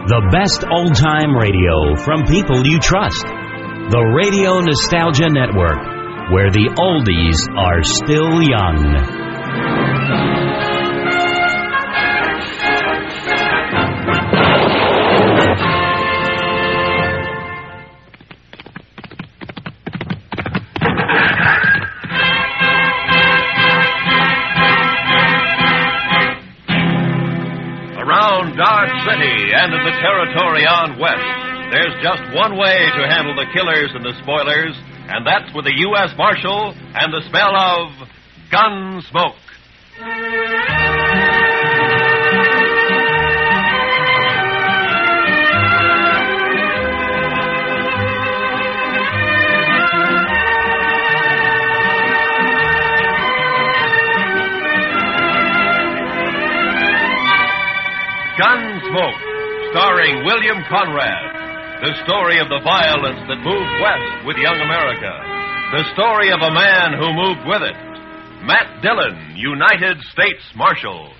The best old-time radio from people you trust. The Radio Nostalgia Network, where the oldies are still young. And in the territory on west, there's just one way to handle the killers and the spoilers, and that's with a U.S. Marshal and the smell of Gunsmoke. Gunsmoke, starring William Conrad. The story of the violence that moved west with young America. The story of a man who moved with it. Matt Dillon, United States Marshal.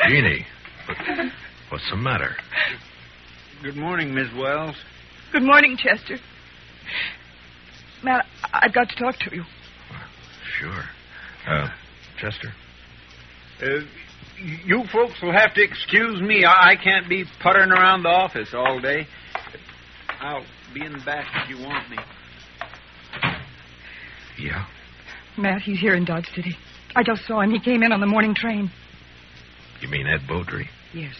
Jeannie, what's the matter? Good morning, Miss Wells. Good morning, Chester. Matt, I've got to talk to you. Sure. Chester? You folks will have to excuse me. I can't be puttering around the office all day. I'll be in the back if you want me. Yeah? Matt, he's here in Dodge City. I just saw him. He came in on the morning train. You mean Ed Beaudry? Yes.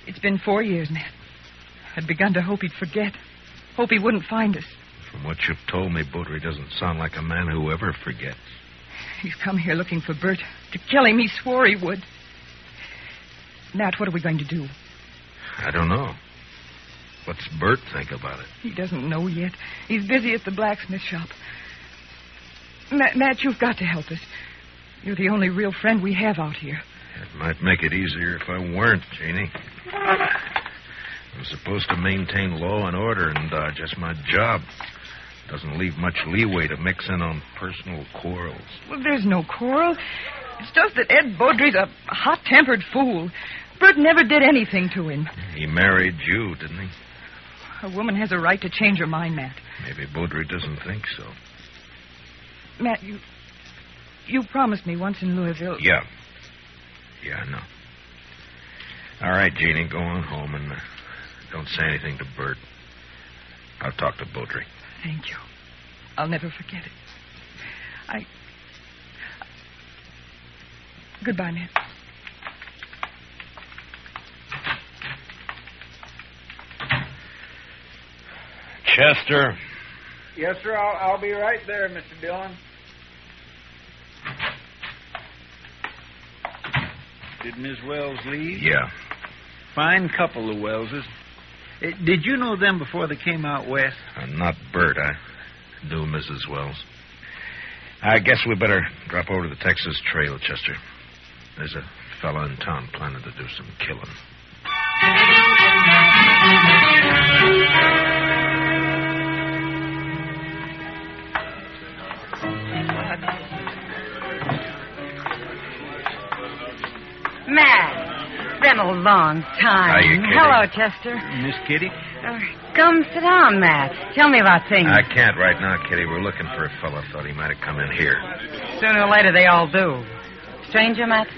It's been 4 years, Matt. I'd begun to hope he'd forget. Hope he wouldn't find us. From what you've told me, Beaudry doesn't sound like a man who ever forgets. He's come here looking for Bert. To kill him, he swore he would. Matt, what are we going to do? I don't know. What's Bert think about it? He doesn't know yet. He's busy at the blacksmith shop. Matt, you've got to help us. You're the only real friend we have out here. It might make it easier if I weren't, Jeannie. I'm supposed to maintain law and order in Dodge. That's my job. Doesn't leave much leeway to mix in on personal quarrels. Well, there's no quarrel. It's just that Ed Beaudry's a hot-tempered fool. Bert never did anything to him. He married you, didn't he? A woman has a right to change her mind, Matt. Maybe Beaudry doesn't think so. Matt, you promised me once in Louisville. Yeah. Yeah, I know. All right, Jeannie, go on home and don't say anything to Bert. I'll talk to Beaudry. Thank you. I'll never forget it. Goodbye, Matt. Chester. Yes, sir. I'll be right there, Mr. Dillon. Did Miss Wells leave? Yeah. Fine couple, the Wellses. Did you know them before they came out west? Not Bert. I knew Mrs. Wells. I guess we better drop over to the Texas Trail, Chester. There's a fella in town planning to do some killing. Matt, been a long time. Hiya, Kitty. Hello, Chester. Miss Kitty? Come sit down, Matt. Tell me about things. I can't right now, Kitty. We're looking for a fella. Thought he might have come in here. Sooner or later, they all do. Stranger, Matt?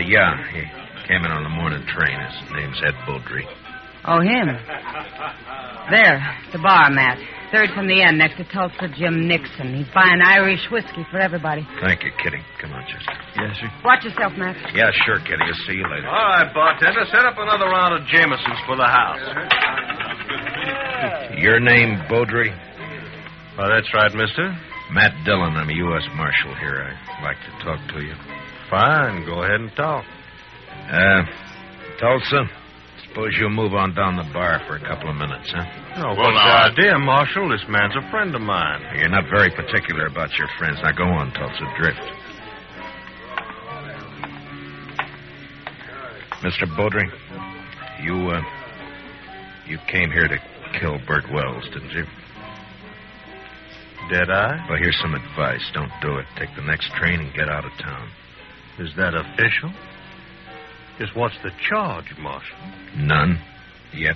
Yeah. He came in on the morning train. His name's Ed Beaudry. Oh, him. There, the bar, Matt. Third from the end, next to Tulsa Jim Nixon. He's buying Irish whiskey for everybody. Thank you, Kitty. Come on, Chester. Yes, sir. Watch yourself, Matt. Yeah, sure, Kitty. I'll see you later. All right, bartender, set up another round of Jamesons for the house. Your name, Beaudry? Oh, that's right, mister. Matt Dillon. I'm a U.S. Marshal here. I'd like to talk to you. Fine, go ahead and talk. Tulsa, it's Suppose you'll move on down the bar for a couple of minutes, huh? No, what's the idea, Marshal? This man's a friend of mine. You're not very particular about your friends. Now go on, Tulsa. Drift. Mr. Beaudry, you came here to kill Bert Wells, didn't you? Did I? Well, here's some advice. Don't do it. Take the next train and get out of town. Is that official? Just what's the charge, Marshal? None. Yet.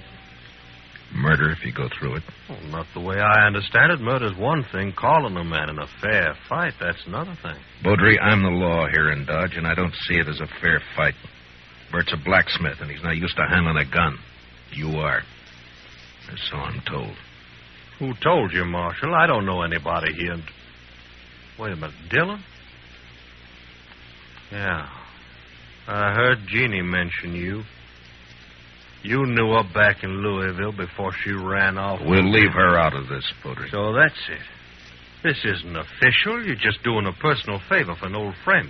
Murder, if you go through it. Well, not the way I understand it. Murder's one thing. Calling a man in a fair fight, that's another thing. Beaudry, I'm the law here in Dodge, and I don't see it as a fair fight. Bert's a blacksmith, and he's not used to handling a gun. You are. Or so I'm told. Who told you, Marshal? I don't know anybody here. Wait a minute. Dillon? Yeah. I heard Jeannie mention you. You knew her back in Louisville before she ran off. We'll leave her out of this, Beaudry. So that's it. This isn't official. You're just doing a personal favor for an old friend.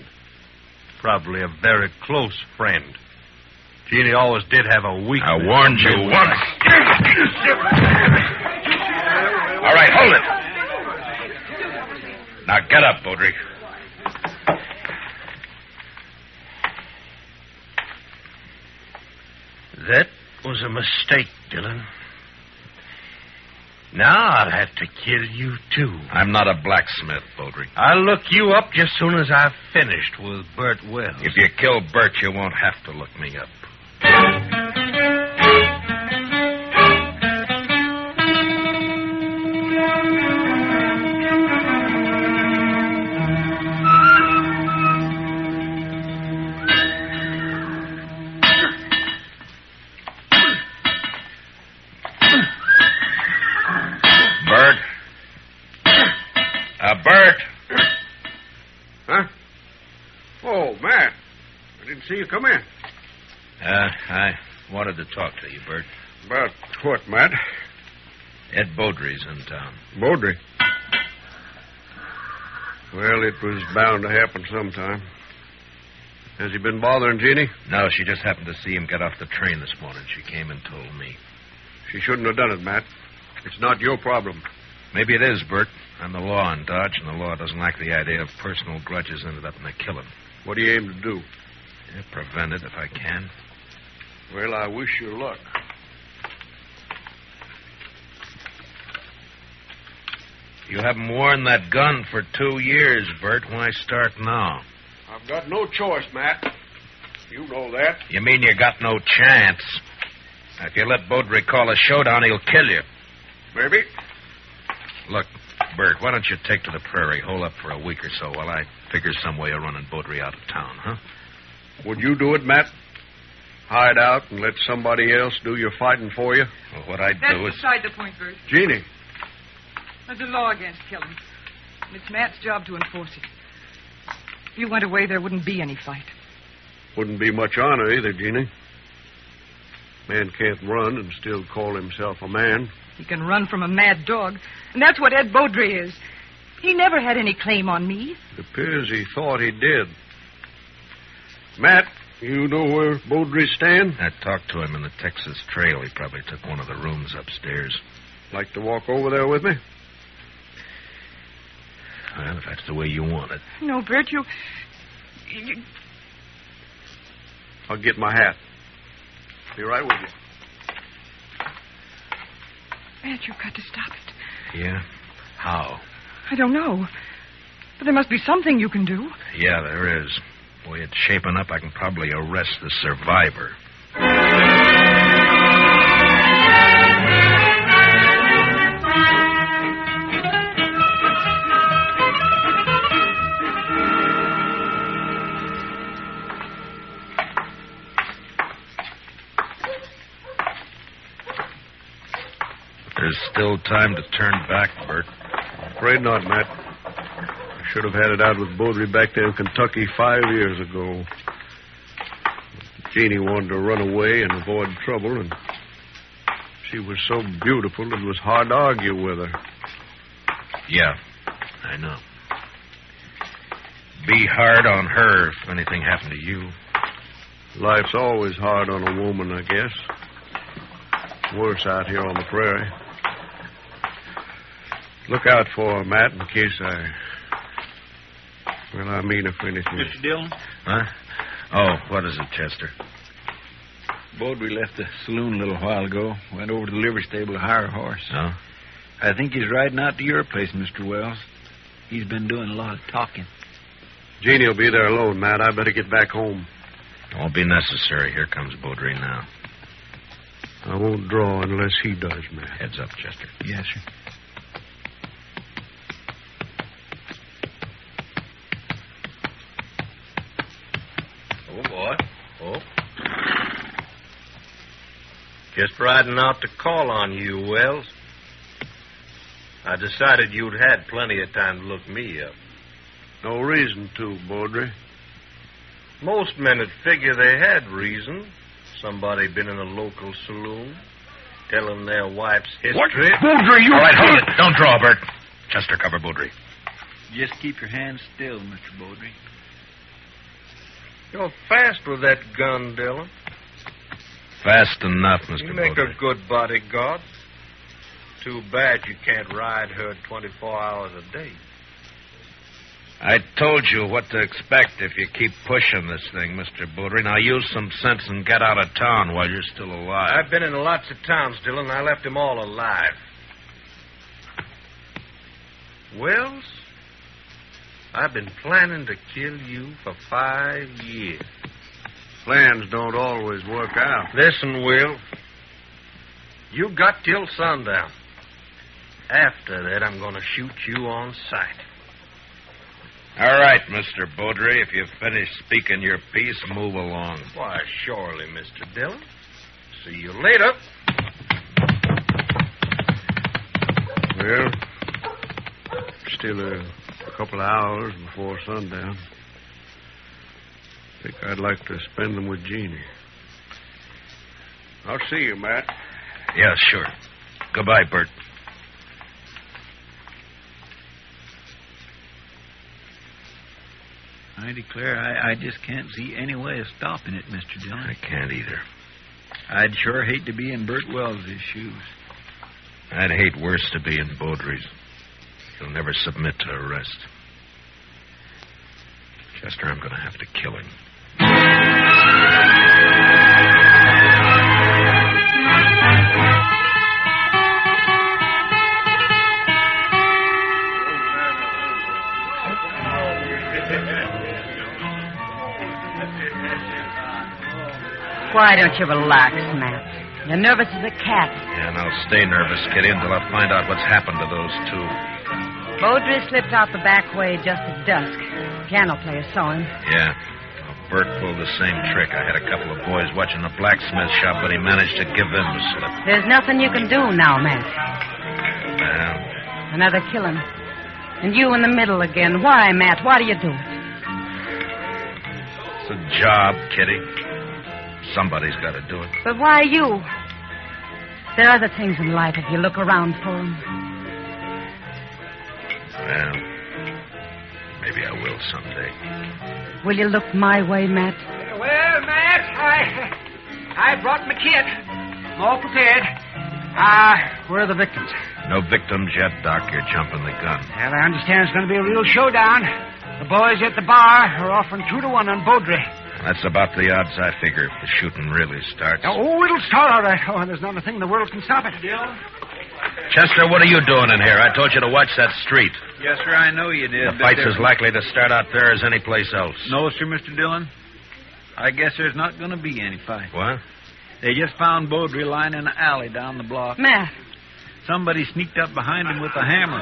Probably a very close friend. Jeannie always did have a weakness. I warned you once. All right, hold it. Now get up, Beaudry. That was a mistake, Dillon. Now I'll have to kill you, too. I'm not a blacksmith, Beaudry. I'll look you up just soon as I've finished with Bert Wells. If you kill Bert, you won't have to look me up. Bert. Huh? Oh, Matt. I didn't see you come in. I wanted to talk to you, Bert. About what, Matt? Ed Beaudry's in town. Beaudry? Well, it was bound to happen sometime. Has he been bothering Jeannie? No, she just happened to see him get off the train this morning. She came and told me. She shouldn't have done it, Matt. It's not your problem. Maybe it is, Bert. I'm the law in Dodge, and the law doesn't like the idea of personal grudges ended up in a killing. What do you aim to do? Yeah, prevent it if I can. Well, I wish you luck. You haven't worn that gun for 2 years, Bert. Why start now? I've got no choice, Matt. You know that. You mean you got no chance? If you let Beaudry call a showdown, he'll kill you. Maybe. Look, Bert, why don't you take to the prairie, hole up for a week or so while I figure some way of running Beaudry out of town, huh? Would you do it, Matt? Hide out and let somebody else do your fighting for you? Well, what I'd That's do is... beside the point, Bert. Jeannie. There's a law against killing. And it's Matt's job to enforce it. If you went away, there wouldn't be any fight. Wouldn't be much honor either, Jeannie. Man can't run and still call himself a man. He can run from a mad dog. And that's what Ed Beaudry is. He never had any claim on me. It appears he thought he did. Matt, you know where Beaudry stands? I talked to him in the Texas Trail. He probably took one of the rooms upstairs. Like to walk over there with me? Well, if that's the way you want it. No, Bert, you... I'll get my hat. Be right with you. Matt, you've got to stop it. Yeah? How? I don't know. But there must be something you can do. Yeah, there is. The way it's shaping up, I can probably arrest the survivor. There's still time to turn back, Bert. Afraid not, Matt. I should have had it out with Beaudry back there in Kentucky 5 years ago. Jeannie wanted to run away and avoid trouble, and she was so beautiful it was hard to argue with her. Yeah, I know. Be hard on her if anything happened to you. Life's always hard on a woman, I guess. worse out here on the prairie. Look out for her, Matt, in case I mean if anything. Mr. Dillon? Huh? Oh, what is it, Chester? Baudry left the saloon a little while ago. Went over to the livery stable to hire a horse. Oh? I think he's riding out to your place, Mr. Wells. He's been doing a lot of talking. Jeannie will be there alone, Matt. I better get back home. Won't be necessary. Here comes Baudry now. I won't draw unless he does, Matt. Heads up, Chester. Yes, sir. Oh, boy. Oh. Just riding out to call on you, Wells. I decided you'd had plenty of time to look me up. No reason to, Baudry. Most men would figure they had reason. Somebody been in a local saloon, telling their wife's history. What? Baudry, you... All right, hold it. Don't draw, Bert. Chester, cover Baudry. Just keep your hands still, Mr. Baudry. You're fast with that gun, Dillon. Fast enough, Mr. You make Baudry. a good bodyguard. Too bad you can't ride her 24 hours a day. I told you what to expect if you keep pushing this thing, Mr. Baudry. Now use some sense and get out of town while you're still alive. I've been in lots of towns, Dillon. I left them all alive. Wells, I've been planning to kill you for 5 years. Plans don't always work out. Listen, Will. You got till sundown. After that, I'm going to shoot you on sight. All right, Mr. Baudry. If you've finished speaking your piece, move along. Why, surely, Mr. Dillon. See you later. Well, still a couple of hours before sundown. I think I'd like to spend them with Jeannie. I'll see you, Matt. Yeah, sure. Goodbye, Bert. I declare, I just can't see any way of stopping it, Mr. Dillon. I can't either. I'd sure hate to be in Bert Wells' shoes. I'd hate worse to be in Baudry's. He'll never submit to arrest. Chester, I'm going to have to kill him. Why don't you relax, Matt? You're nervous as a cat. Yeah, and I'll stay nervous, Kitty, until I find out what's happened to those two. Baudry slipped out the back way just at dusk. Piano player saw him. Yeah. Well, Bert pulled the same trick. I had a couple of boys watching the blacksmith shop, but he managed to give them the slip. There's nothing you can do now, Matt. Well, Another killing. And you in the middle again. Why, Matt? Why do you do it? it's a job, Kitty. Somebody's got to do it. But why you? There are other things in life if you look around for them. Well, maybe I will someday. Will you look my way, Matt? Well, Matt, I brought my kit. I'm all prepared. Where are the victims? No victims yet, Doc. You're jumping the gun. Well, I understand it's going to be a real showdown. The boys at the bar are offering 2-1 on Baudry. That's about the odds I figure if the shooting really starts. Oh, it'll start all right. Oh, there's not a thing in the world can stop it. Chester, what are you doing in here? I told you to watch that street. Yes, sir, I know you did. The fight's as likely to start out there as any place else. No, sir, Mr. Dillon. I guess there's not going to be any fight. What? They just found Baudry lying in an alley down the block. Matt. Somebody sneaked up behind him with a hammer.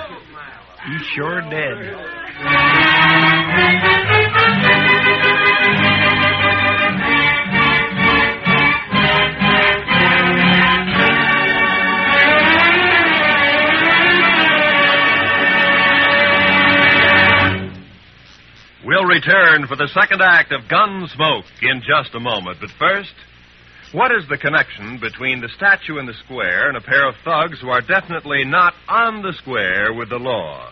He's sure dead. We'll return for the second act of Gunsmoke in just a moment. But first, what is the connection between the statue in the square and a pair of thugs who are definitely not on the square with the law?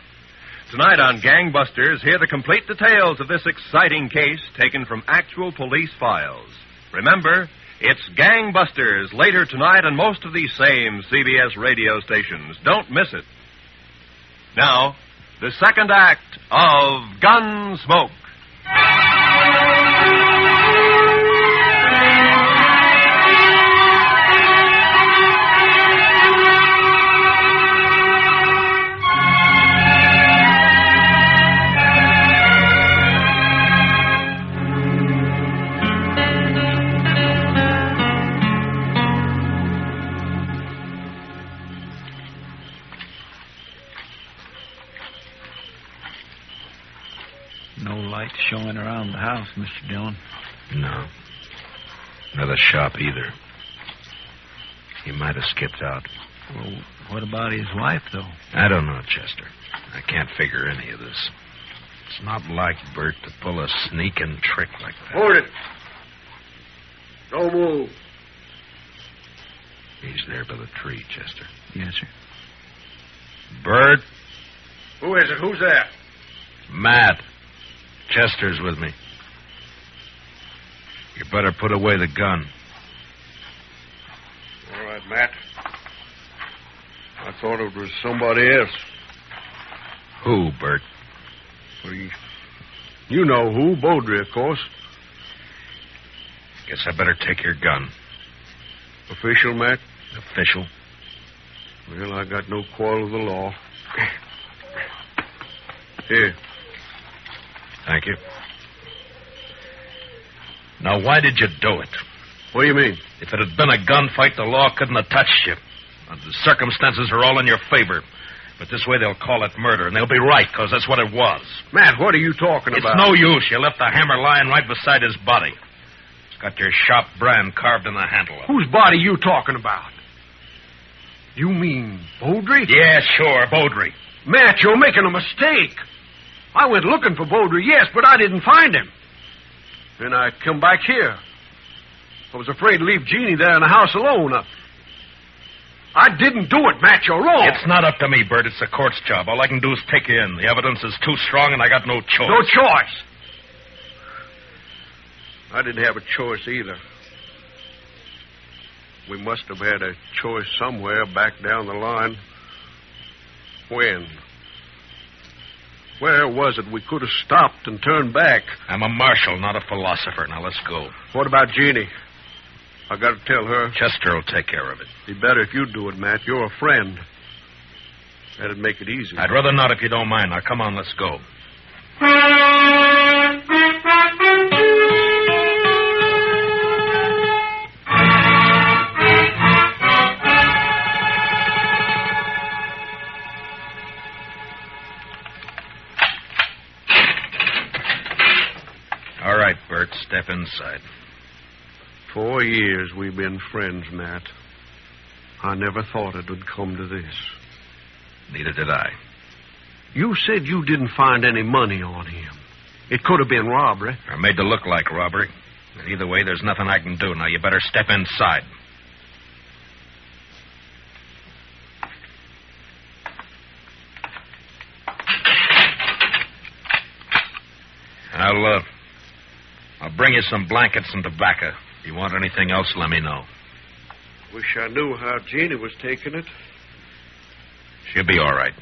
Tonight on Gangbusters, hear the complete details of this exciting case taken from actual police files. Remember, It's Gangbusters later tonight on most of these same CBS radio stations. Don't miss it. Now, the second act of Gunsmoke. No light showing around the house, Mr. Dillon. No. Nor the shop either. He might have skipped out. Well, what about his wife, though? I don't know, Chester. I can't figure any of this. It's not like Bert to pull a sneaking trick like that. Hold it. Don't move. He's there by the tree, Chester. Yes, sir. Bert? Who is it? Who's there? Matt. Chester's with me. You better put away the gun. All right, Matt. I thought it was somebody else. Who, Bert? Well, you know who. Beaudry, of course. Guess I better take your gun. Official, Matt? Official. Well, I got no quarrel with the law. Here. Thank you. Now, why did you do it? What do you mean? If it had been a gunfight, the law couldn't have touched you. The circumstances are all in your favor. But this way they'll call it murder, and they'll be right, because that's what it was. Matt, what are you talking about? It's no use. You left the hammer lying right beside his body. It's got your shop brand carved in the handle of it. Whose body you talking about? You mean Beaudry? Yeah, sure, Beaudry. Matt, you're making a mistake. I went looking for Beaudry, yes, but I didn't find him. Then I come back here. I was afraid to leave Jeannie there in the house alone. I didn't do it, Matt. You're wrong. It's not up to me, Bert. It's the court's job. All I can do is take you in. The evidence is too strong, and I got no choice. No choice. I didn't have a choice either. We must have had a choice somewhere back down the line. When? Where was it we could have stopped and turned back? I'm a marshal, not a philosopher. Now, let's go. What about Jeannie? I got to tell her. Chester will take care of it. Be better if you do it, Matt. You're a friend. That'd make it easy. I'd rather not if you don't mind. Now, come on, let's go. All right, Bert, step inside. 4 years we've been friends, Matt. I never thought it would come to this. Neither did I. You said you didn't find any money on him. It could have been robbery. Or made to look like robbery. Either way, there's nothing I can do. Now, you better step inside. I'll bring you some blankets and tobacco. If you want anything else, let me know. Wish I knew how Jeannie was taking it. She'll be all right.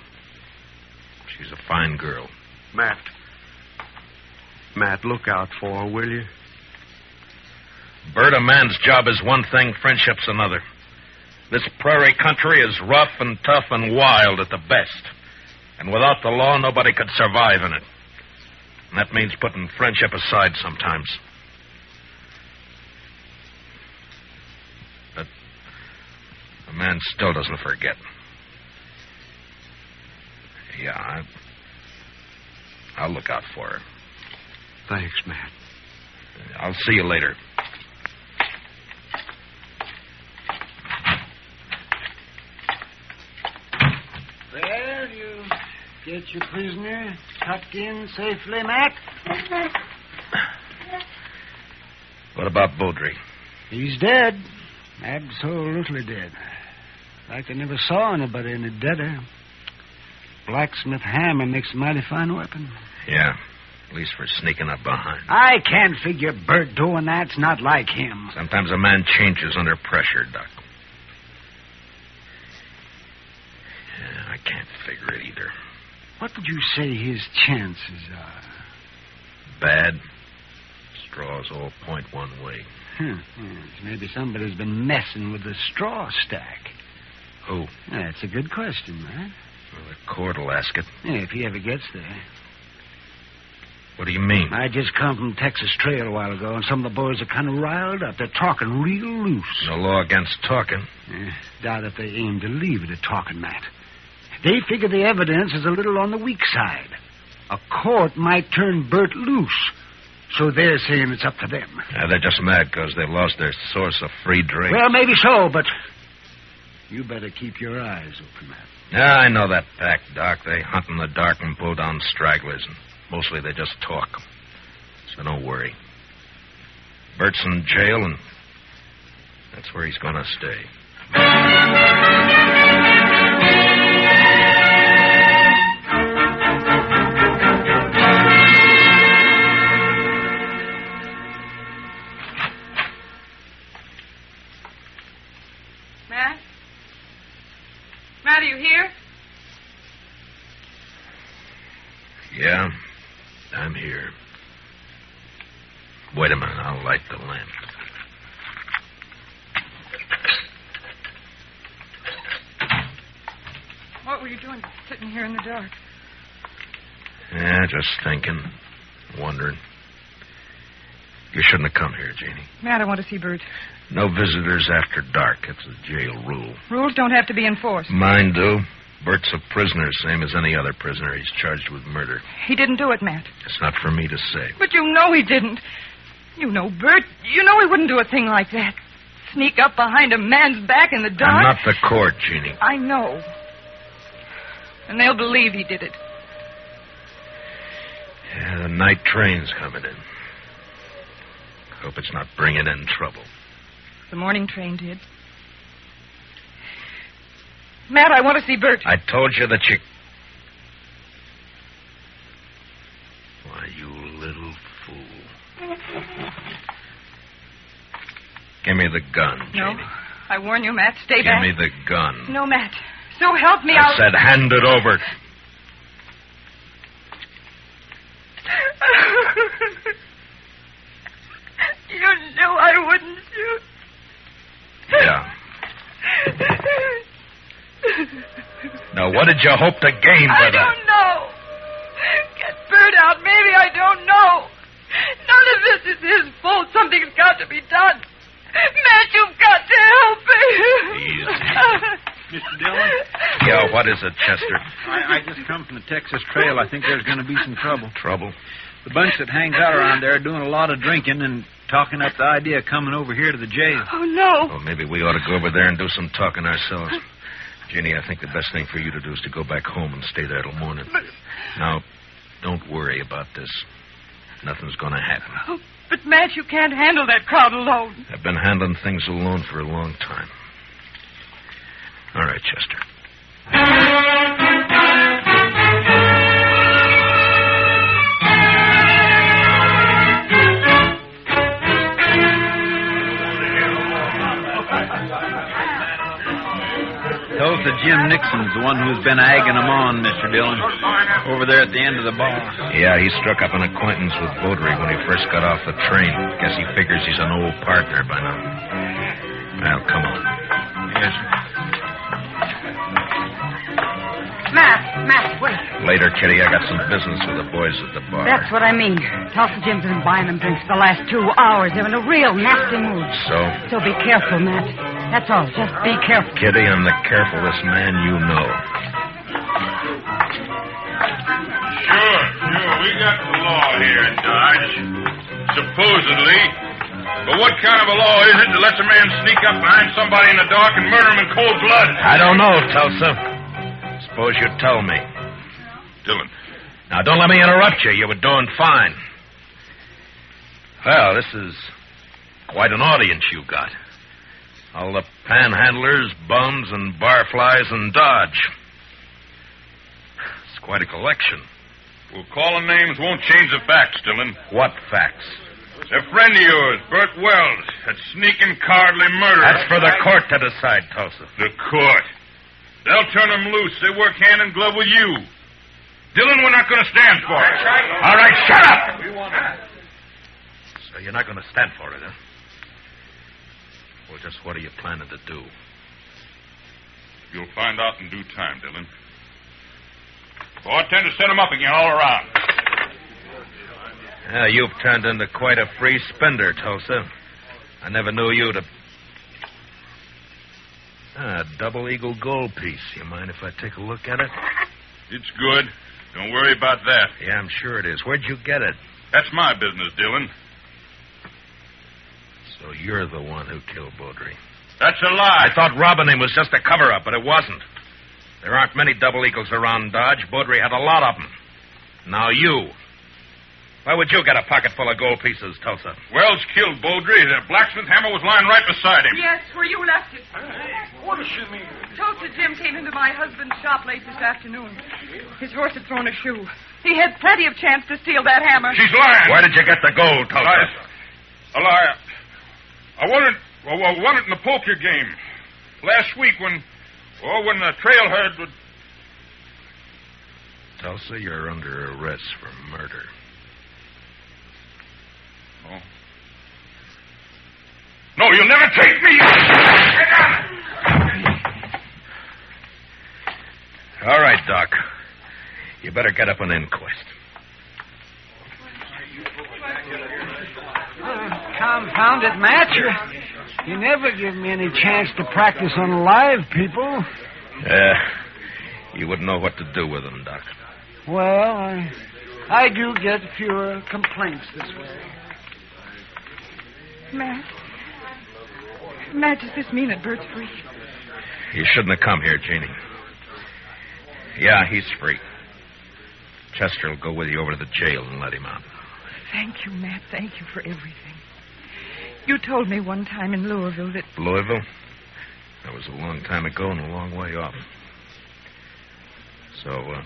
She's a fine girl. Matt, look out for her, will you? Bert, a man's job is one thing, friendship's another. This prairie country is rough and tough and wild at the best. And without the law, nobody could survive in it. And that means putting friendship aside sometimes. But a man still doesn't forget. Yeah, I'll look out for her. Thanks, Matt. I'll see you later. Well, you get your prisoner tucked in safely, Matt? What about Beaudry? He's dead. Absolutely dead. Like I never saw anybody any deader. Blacksmith hammer makes a mighty fine weapon. Yeah. At least for sneaking up behind. I can't figure Bert doing that's not like him. Sometimes a man changes under pressure, Doc. Yeah, I can't figure it either. What would you say his chances are? Bad. Straws all point one way. Yes, maybe somebody's been messing with the straw stack. Who? That's a good question, man. Well, the court will ask it. Yeah, if he ever gets there. What do you mean? I just come from Texas Trail a while ago, and some of the boys are kind of riled up. They're talking real loose. No law against talking. Doubt if they aim to leave it at talking, Matt. They figure the evidence is a little on the weak side. A court might turn Bert loose, so they're saying it's up to them. They're just mad because they've lost their source of free drink. Well, maybe so, but you better keep your eyes open, Matt. Yeah, I know that pack, Doc. They hunt in the dark and pull down stragglers, and mostly they just talk. So don't worry. Bert's in jail, and that's where he's going to stay. Matt, are you here? Yeah, I'm here. Wait a minute, I'll light the lamp. What were you doing sitting here in the dark? Yeah, just thinking, wondering. You shouldn't have come here, Jeannie. Matt, I want to see Bert. No visitors after dark. It's a jail rule. Rules don't have to be enforced. Mine do. Bert's a prisoner, same as any other prisoner. He's charged with murder. He didn't do it, Matt. It's not for me to say. But you know he didn't. You know Bert. You know he wouldn't do a thing like that. Sneak up behind a man's back in the dark. I'm not the court, Jeannie. I know. And they'll believe he did it. Yeah, the night train's coming in. Hope it's not bringing in trouble. The morning train did. Matt, I want to see Bert. I told you that you... Why, you little fool. Give me the gun, No. Jeannie. I warn you, Matt, stay back. Give me the gun. No, Matt. So help me, I said hand it over. You knew I wouldn't shoot. Yeah. Now, what did you hope to gain by I don't know. Get Bert out. Maybe I don't know. None of this is his fault. Something's got to be done. Matt, you've got to help me. Easy. Mr. Dillon? Yeah, what is it, Chester? I just come from the Texas Trail. I think there's going to be some trouble. Trouble? The bunch that hangs out around there are doing a lot of drinking and talking up the idea of coming over here to the jail. Oh, no. Well, maybe we ought to go over there and do some talking ourselves. Jeannie, I think the best thing for you to do is to go back home and stay there till morning. Now, don't worry about this. Nothing's going to happen. Oh, but, Matt, you can't handle that crowd alone. I've been handling things alone for a long time. All right, Chester. Tulsa Jim Nixon's the one who's been egging them on, Mr. Dillon. Over there at the end of the bar. Yeah, he struck up an acquaintance with Beaudry when he first got off the train. Guess he figures he's an old partner by now. Well, come on. Yes, sir. Matt, wait. Later, Kitty, I got some business with the boys at the bar. That's what I mean. Tulsa Jim's been buying them drinks the last 2 hours. They're in a real nasty mood. So? So be careful, Matt. That's all. Just be careful. Kitty, I'm the carefulest man you know. Sure. We got the law here in Dodge. Supposedly. But what kind of a law is it that lets a man sneak up behind somebody in the dark and murder him in cold blood? I don't know, Tulsa. Suppose you tell me. Dillon. Now, don't let me interrupt you. You were doing fine. Well, this is quite an audience you got. All the panhandlers, bums, and barflies in Dodge. It's quite a collection. Well, calling names won't change the facts, Dillon. What facts? A friend of yours, Bert Wells, that sneaking, cowardly murderer. That's for the court to decide, Tulsa. The court. They'll turn him loose. They work hand in glove with you. Dillon, we're not going to stand for it. All right, shut up! So you're not going to stand for it, huh? Well, just what are you planning to do? You'll find out in due time, Dillon. Oh, I tend to set him up again all around. Yeah, you've turned into quite a free spender, Tulsa. I never knew you to... double eagle gold piece. You mind if I take a look at it? It's good. Don't worry about that. Yeah, I'm sure it is. Where'd you get it? That's my business, Dillon. So you're the one who killed Baudry. That's a lie. I thought robbing him was just a cover-up, but it wasn't. There aren't many double eagles around Dodge. Baudry had a lot of them. Now you. Why would you get a pocket full of gold pieces, Tulsa? Wells killed Baudry. The blacksmith hammer was lying right beside him. Yes, where you left it. What does she mean? Tulsa Jim came into my husband's shop late this afternoon. His horse had thrown a shoe. He had plenty of chance to steal that hammer. She's lying. Where did you get the gold, Tulsa? A lie. I won it in the poker game. Last week when the trail herd would... Tulsa, you're under arrest for murder. Oh. No, you'll never take me! All right, Doc. You better get up an inquest. Confound it, Matt. You never give me any chance to practice on live people. You wouldn't know what to do with them, Doc. Well, I do get fewer complaints this way. Matt, does this mean that Bert's free? You shouldn't have come here, Jeannie. Yeah, he's free. Chester will go with you over to the jail and let him out. Thank you, Matt. Thank you for everything. You told me one time in Louisville that... Louisville? That was a long time ago and a long way off. So,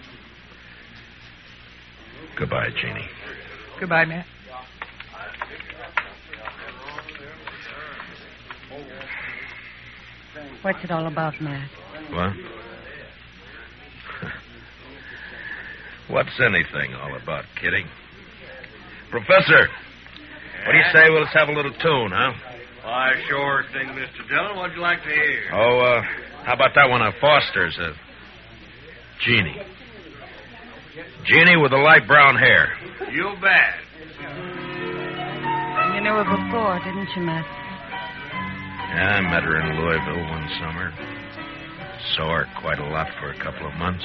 goodbye, Jeannie. Goodbye, Matt. What's it all about, Matt? What? What's anything all about, kidding? Professor, what do you say we'll have a little tune, huh? Why, sure thing, Mr. Dillon. What'd you like to hear? Oh, how about that one of Foster's? Jeannie. Jeannie with the light brown hair. You bet. You knew her before, didn't you, Matt? Yeah, I met her in Louisville one summer. Saw her quite a lot for a couple of months.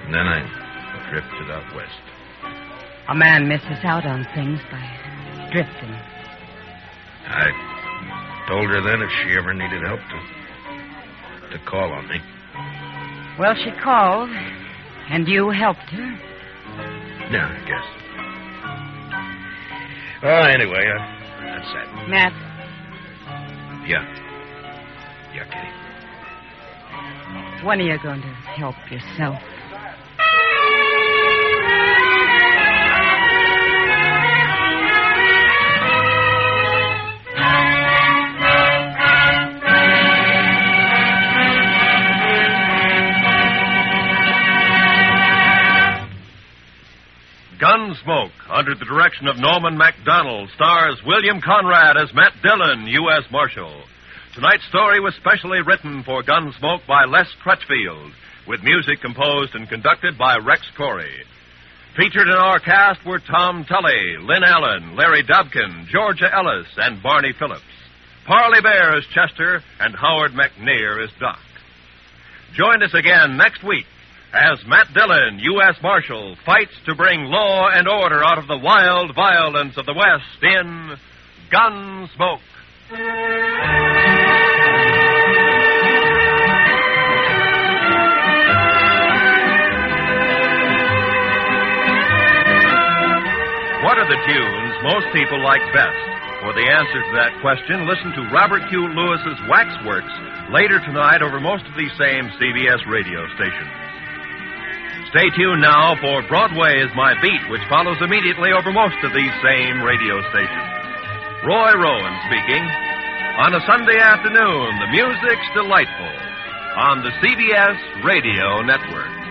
And then I drifted out west. A man misses out on things by drifting. I told her then if she ever needed help to call on me. Well, she called, and you helped her. Yeah, I guess. Well, anyway, that's that. Matt. Yeah, Kitty. When are you going to help yourself? Gunsmoke, under the direction of Norman MacDonald, stars William Conrad as Matt Dillon, U.S. Marshal. Tonight's story was specially written for Gunsmoke by Les Crutchfield, with music composed and conducted by Rex Corey. Featured in our cast were Tom Tully, Lynn Allen, Larry Dobkin, Georgia Ellis, and Barney Phillips. Parley Bear as Chester, and Howard McNear as Doc. Join us again next week as Matt Dillon, U.S. Marshal, fights to bring law and order out of the wild violence of the West in Gunsmoke. What are the tunes most people like best? For the answer to that question, listen to Robert Q. Lewis's Waxworks later tonight over most of these same CBS radio stations. Stay tuned now for Broadway is My Beat, which follows immediately over most of these same radio stations. Roy Rowan speaking. On a Sunday afternoon, the music's delightful on the CBS Radio Network.